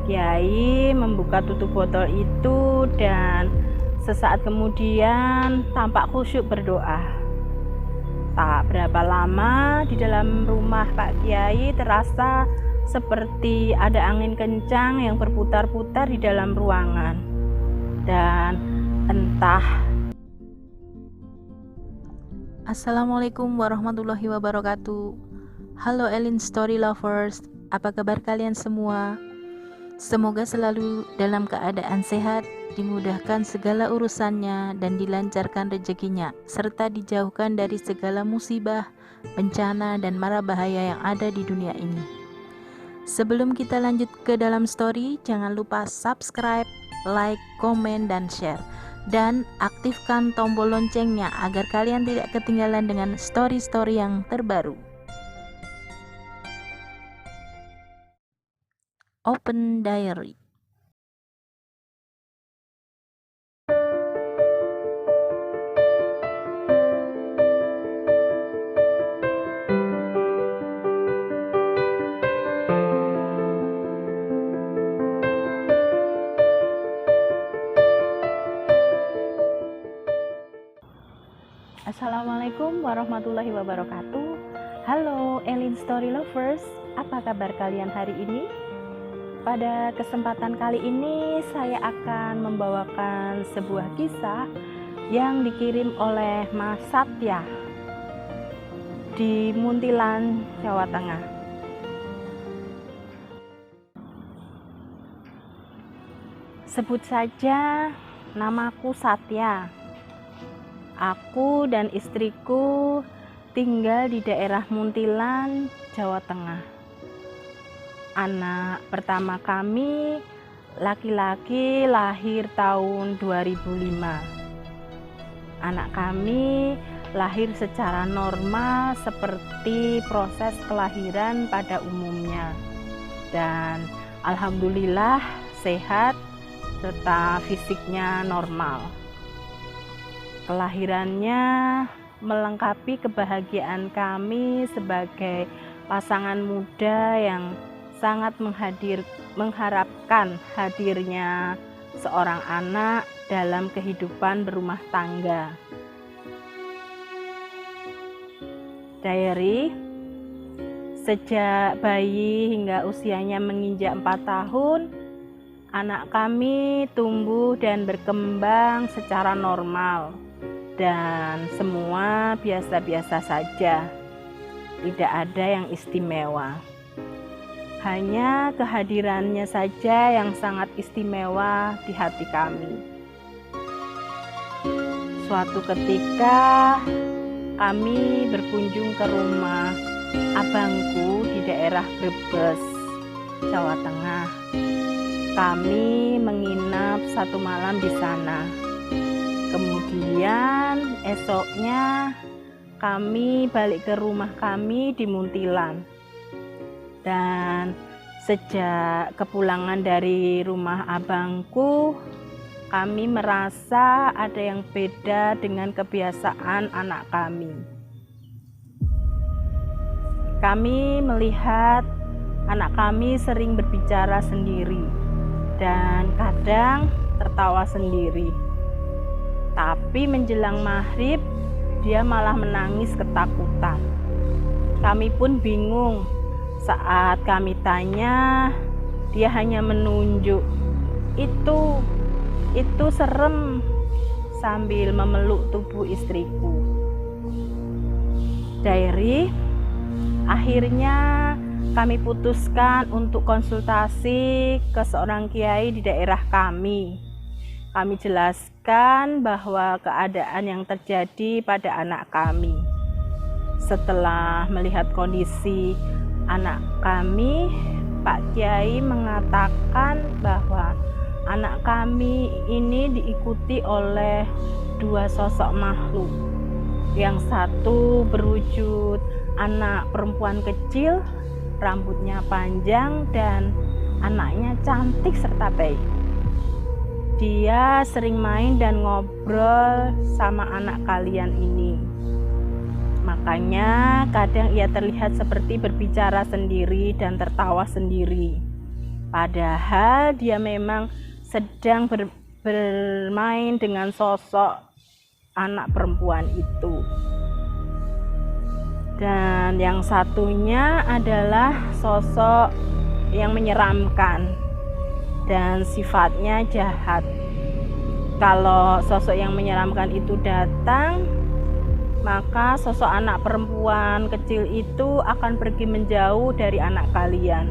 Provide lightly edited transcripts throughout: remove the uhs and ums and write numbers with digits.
Kiai membuka tutup botol itu dan sesaat kemudian tampak khusyuk berdoa. Tak berapa lama di dalam rumah Pak Kiai terasa seperti ada angin kencang yang berputar-putar di dalam ruangan. Dan entah. Assalamualaikum warahmatullahi wabarakatuh. Halo Elin Story Lovers, apa kabar kalian semua? Semoga selalu dalam keadaan sehat, dimudahkan segala urusannya dan dilancarkan rezekinya, serta dijauhkan dari segala musibah, bencana, dan mara bahaya yang ada di dunia ini. Sebelum kita lanjut ke dalam story, jangan lupa subscribe, like, komen, dan share. Dan aktifkan tombol loncengnya agar kalian tidak ketinggalan dengan story-story yang terbaru. Open Diary. Assalamualaikum warahmatullahi wabarakatuh. Halo Elin Story Lovers, apa kabar kalian hari ini? Pada kesempatan kali ini saya akan membawakan sebuah kisah yang dikirim oleh Mas Satya di Muntilan, Jawa Tengah. Sebut saja namaku Satya. Aku dan istriku tinggal di daerah Muntilan, Jawa Tengah. Anak pertama kami laki-laki lahir tahun 2005. Anak kami lahir secara normal seperti proses kelahiran pada umumnya. Dan alhamdulillah sehat serta fisiknya normal. Kelahirannya melengkapi kebahagiaan kami sebagai pasangan muda yang sangat mengharapkan hadirnya seorang anak dalam kehidupan berumah tangga. Diary, sejak bayi hingga usianya menginjak 4 tahun, anak kami tumbuh dan berkembang secara normal dan semua biasa-biasa saja. Tidak ada yang istimewa. Hanya kehadirannya saja yang sangat istimewa di hati kami. Suatu ketika kami berkunjung ke rumah abangku di daerah Brebes, Jawa Tengah. Kami menginap 1 malam di sana. Kemudian esoknya kami balik ke rumah kami di Muntilan. Dan sejak kepulangan dari rumah abangku, kami merasa ada yang beda dengan kebiasaan anak kami. Kami melihat anak kami sering berbicara sendiri dan kadang tertawa sendiri. Tapi menjelang maghrib, dia malah menangis ketakutan. Kami pun bingung. Saat kami tanya, dia hanya menunjuk, itu serem, sambil memeluk tubuh istriku. Diary, akhirnya kami putuskan untuk konsultasi ke seorang kiai di daerah kami. Kami jelaskan bahwa keadaan yang terjadi pada anak kami. Setelah melihat kondisi anak kami, Pak Kiai mengatakan bahwa anak kami ini diikuti oleh 2 sosok makhluk. Yang satu berwujud anak perempuan kecil, rambutnya panjang dan anaknya cantik serta baik. Dia sering main dan ngobrol sama anak kalian ini. Makanya kadang ia terlihat seperti berbicara sendiri dan tertawa sendiri. Padahal dia memang sedang bermain dengan sosok anak perempuan itu. Dan yang satunya adalah sosok yang menyeramkan dan sifatnya jahat. Kalau sosok yang menyeramkan itu datang, maka sosok anak perempuan kecil itu akan pergi menjauh dari anak kalian.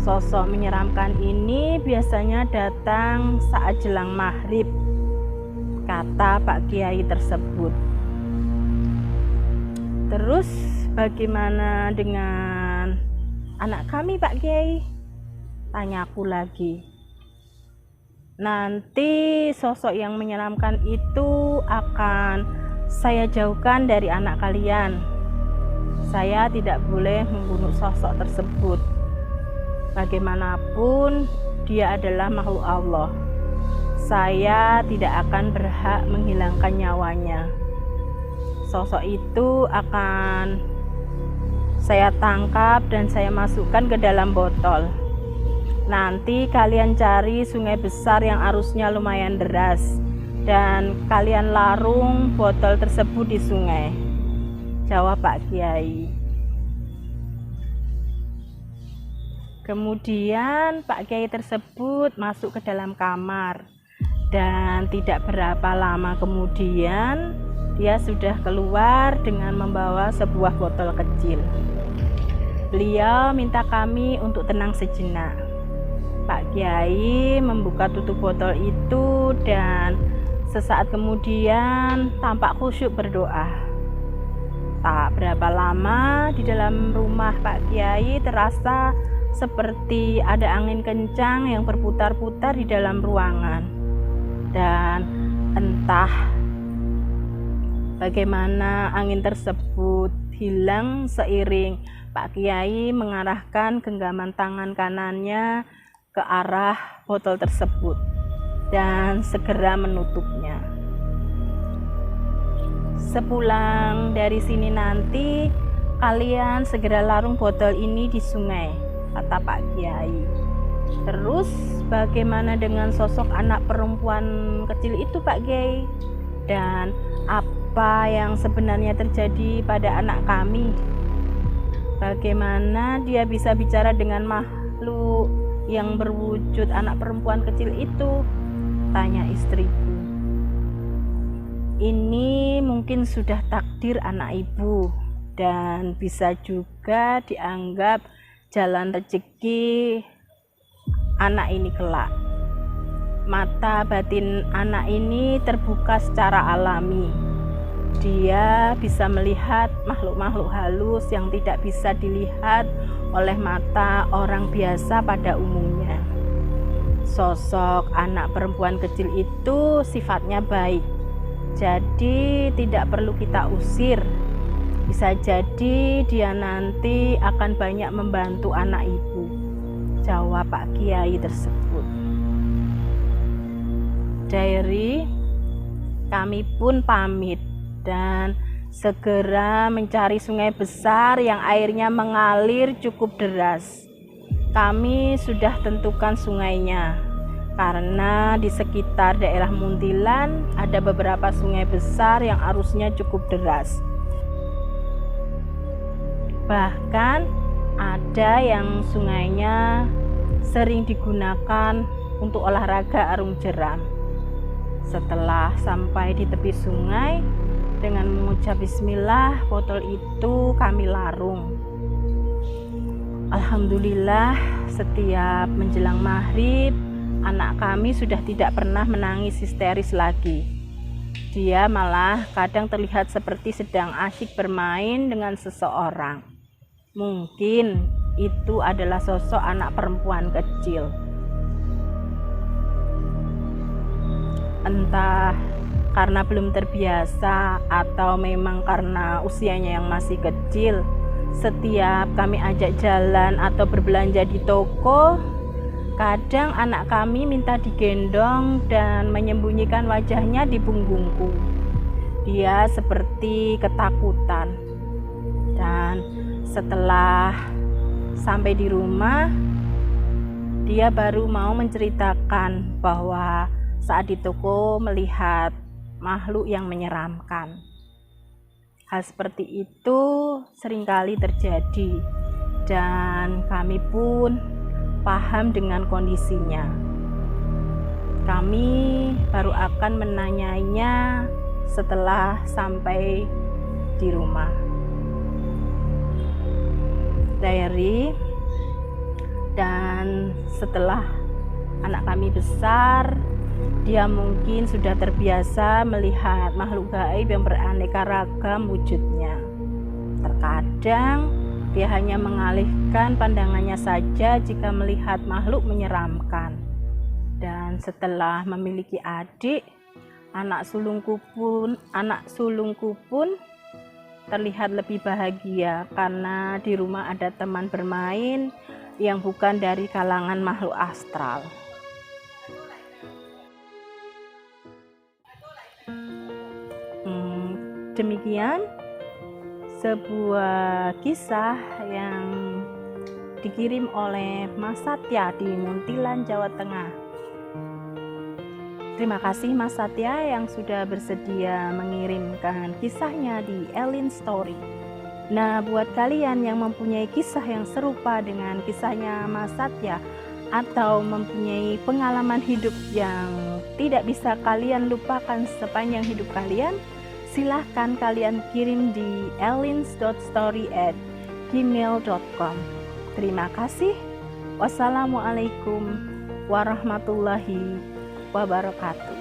Sosok menyeramkan ini biasanya datang saat jelang maghrib, kata Pak Kiai tersebut. Terus bagaimana dengan anak kami, Pak Kiai? Tanyaku lagi. Nanti sosok yang menyeramkan itu akan saya jauhkan dari anak kalian. Saya tidak boleh membunuh sosok tersebut. Bagaimanapun dia adalah makhluk Allah. Saya tidak akan berhak menghilangkan nyawanya. Sosok itu akan saya tangkap dan saya masukkan ke dalam botol. Nanti kalian cari sungai besar yang arusnya lumayan deras dan kalian larung botol tersebut di sungai, jawab Pak Kiai. Kemudian Pak Kiai tersebut masuk ke dalam kamar dan tidak berapa lama kemudian dia sudah keluar dengan membawa sebuah botol kecil. Beliau minta kami untuk tenang sejenak. Pak Kiai membuka tutup botol itu dan sesaat kemudian tampak khusyuk berdoa. Tak berapa lama di dalam rumah Pak Kiai terasa seperti ada angin kencang yang berputar-putar di dalam ruangan. Dan entah bagaimana angin tersebut hilang seiring Pak Kiai mengarahkan genggaman tangan kanannya ke arah botol tersebut dan segera menutupnya. Sepulang dari sini nanti kalian segera larung botol ini di sungai, kata Pak Kiai. Terus bagaimana dengan sosok anak perempuan kecil itu, Pak Kiai? Dan apa yang sebenarnya terjadi pada anak kami? Bagaimana dia bisa bicara dengan makhluk yang berwujud anak perempuan kecil itu? Tanya istriku. Ini mungkin sudah takdir anak ibu dan bisa juga dianggap jalan rezeki anak ini kelak. Mata batin anak ini terbuka secara alami. Dia bisa melihat makhluk-makhluk halus yang tidak bisa dilihat oleh mata orang biasa pada umumnya. Sosok anak perempuan kecil itu sifatnya baik, jadi tidak perlu kita usir. Bisa jadi dia nanti akan banyak membantu anak ibu, jawab Pak Kiai tersebut. Diary, kami pun pamit dan segera mencari sungai besar yang airnya mengalir cukup deras. Kami sudah tentukan sungainya karena di sekitar daerah Muntilan ada beberapa sungai besar yang arusnya cukup deras. Bahkan ada yang sungainya sering digunakan untuk olahraga arung jeram. Setelah sampai di tepi sungai, dengan mengucap bismillah, botol itu kami larung. Alhamdulillah, setiap menjelang maghrib, anak kami sudah tidak pernah menangis histeris lagi. Dia malah kadang terlihat seperti sedang asyik bermain dengan seseorang. Mungkin itu adalah sosok anak perempuan kecil. Entah karena belum terbiasa atau memang karena usianya yang masih kecil, setiap kami ajak jalan atau berbelanja di toko, kadang anak kami minta digendong dan menyembunyikan wajahnya di punggungku. Dia seperti ketakutan. Dan setelah sampai di rumah, Dia baru mau menceritakan bahwa saat di toko melihat makhluk yang menyeramkan. Hal seperti itu seringkali terjadi dan kami pun paham dengan kondisinya. Kami baru akan menanyainya setelah sampai di rumah. Diary. Dan setelah anak kami besar, dia mungkin sudah terbiasa melihat makhluk gaib yang beraneka ragam wujudnya. Terkadang dia hanya mengalihkan pandangannya saja jika melihat makhluk menyeramkan. Dan setelah memiliki adik, anak sulungku pun terlihat lebih bahagia karena di rumah ada teman bermain yang bukan dari kalangan makhluk astral. Demikian sebuah kisah yang dikirim oleh Mas Satya di Muntilan, Jawa Tengah. Terima kasih Mas Satya yang sudah bersedia mengirimkan kisahnya di Elin Story. Nah, buat kalian yang mempunyai kisah yang serupa dengan kisahnya Mas Satya atau mempunyai pengalaman hidup yang tidak bisa kalian lupakan sepanjang hidup kalian, silahkan kalian kirim di elins.story@gmail.com. Terima kasih. Wassalamualaikum warahmatullahi wabarakatuh.